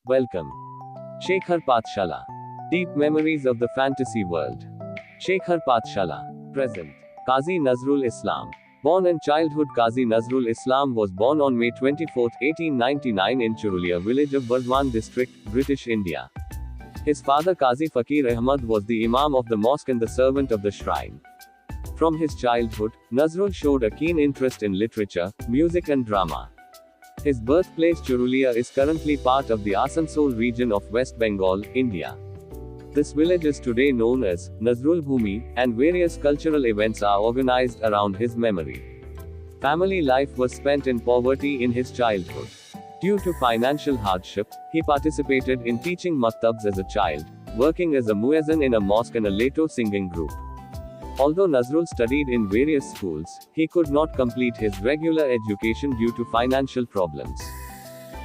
Welcome. Shekhar Pathshala. Deep memories of the fantasy world. Shekhar Pathshala. Present. Qazi Nazrul Islam. Born in childhood, Qazi Nazrul Islam was born on May 24, 1899 in Churulia village of Burdwan district, British India. His father Qazi Fakir Ahmad was the Imam of the mosque and the servant of the shrine. From his childhood, Nazrul showed a keen interest in literature, music and drama. His birthplace Churulia is currently part of the Asansol region of West Bengal, India. This village is today known as Nazrul Bhumi, and various cultural events are organized around his memory. Family life was spent in poverty in his childhood. Due to financial hardship, he participated in teaching maktabs as a child, working as a muezzin in a mosque and a Lato singing group. Although Nazrul studied in various schools, he could not complete his regular education due to financial problems.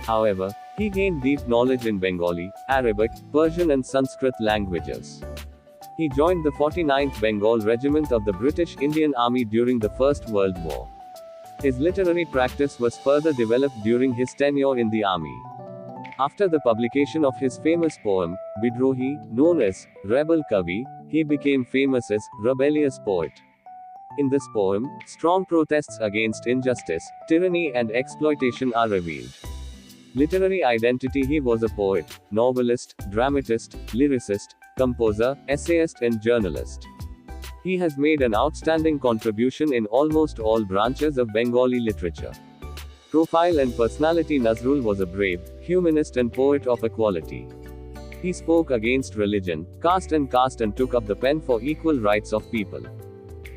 However, he gained deep knowledge in Bengali, Arabic, Persian and Sanskrit languages. He joined the 49th Bengal Regiment of the British Indian Army during the First World War. His literary practice was further developed during his tenure in the army. After the publication of his famous poem, Bidrohi, known as Rebel Kavi, he became famous as rebellious poet. In this poem, strong protests against injustice, tyranny and exploitation are revealed. Literary identity: he was a poet, novelist, dramatist, lyricist, composer, essayist and journalist. He has made an outstanding contribution in almost all branches of Bengali literature. Profile and personality: Nazrul was a brave, humanist and poet of equality. He spoke against religion, caste and took up the pen for equal rights of people.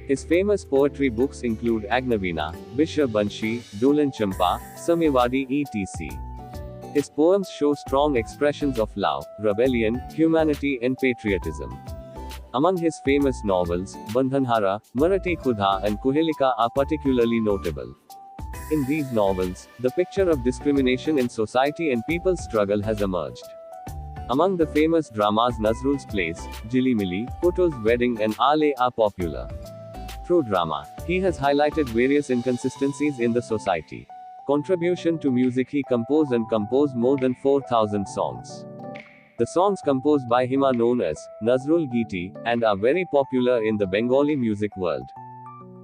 His famous poetry books include Agnavina, Bishar Banshi, Dolan Champa, Samyavadi etc. His poems show strong expressions of love, rebellion, humanity and patriotism. Among his famous novels, Bandhanhara, Marathi Khudha and Kuhelika are particularly notable. In these novels, the picture of discrimination in society and people's struggle has emerged. Among the famous dramas, Nazrul's plays, Jilimili, Putul's Wedding and Ale are popular. Through drama, he has highlighted various inconsistencies in the society. Contribution to music: he composed more than 4,000 songs. The songs composed by him are known as Nazrul Giti, and are very popular in the Bengali music world.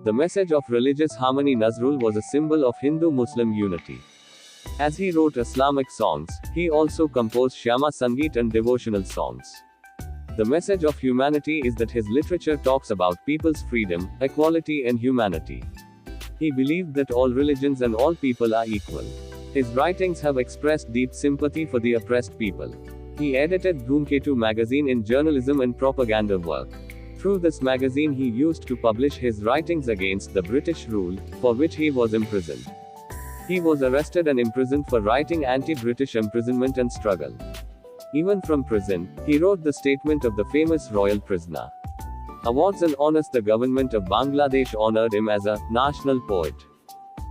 The message of religious harmony: Nazrul was a symbol of Hindu-Muslim unity. As he wrote Islamic songs, he also composed Shyama Sangeet and devotional songs. The message of humanity is that his literature talks about people's freedom, equality and humanity. He believed that all religions and all people are equal. His writings have expressed deep sympathy for the oppressed people. He edited Dhoomketu magazine in journalism and propaganda work. Through this magazine he used to publish his writings against the British rule, for which he was imprisoned. He was arrested and imprisoned for writing anti-British imprisonment and struggle. Even from prison, he wrote the statement of the famous royal prisoner. Awards and honors: the government of Bangladesh honored him as a national poet.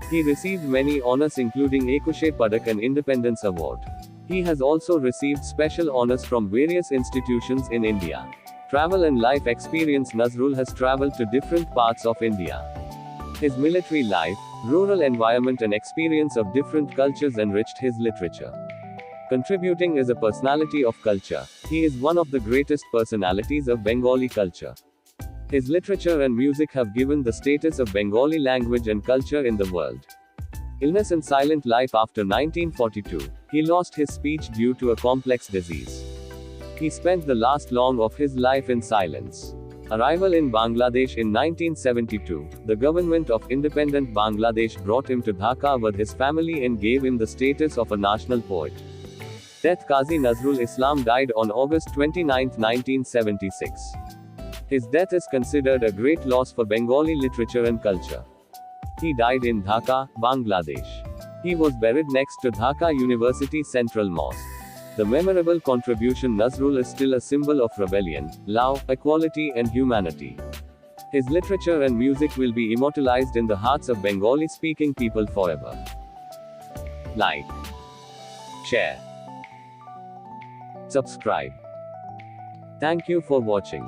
He received many honors including Ekushe Padak and Independence Award. He has also received special honors from various institutions in India. Travel and life experience: Nazrul has traveled to different parts of India. His military life, rural environment and experience of different cultures enriched his literature. Contributing as a personality of culture, he is one of the greatest personalities of Bengali culture. His literature and music have given the status of Bengali language and culture in the world. Illness and silent life: after 1942, he lost his speech due to a complex disease. He spent the last long of his life in silence. Arrival in Bangladesh in 1972, the government of independent Bangladesh brought him to Dhaka with his family and gave him the status of a national poet. Death: Qazi Nazrul Islam died on August 29, 1976. His death is considered a great loss for Bengali literature and culture. He died in Dhaka, Bangladesh. He was buried next to Dhaka University Central Mosque. The memorable contribution: Nazrul is still a symbol of rebellion, love, equality and humanity. His literature and music will be immortalized in the hearts of Bengali-speaking people forever. Like, share, subscribe. Thank you for watching.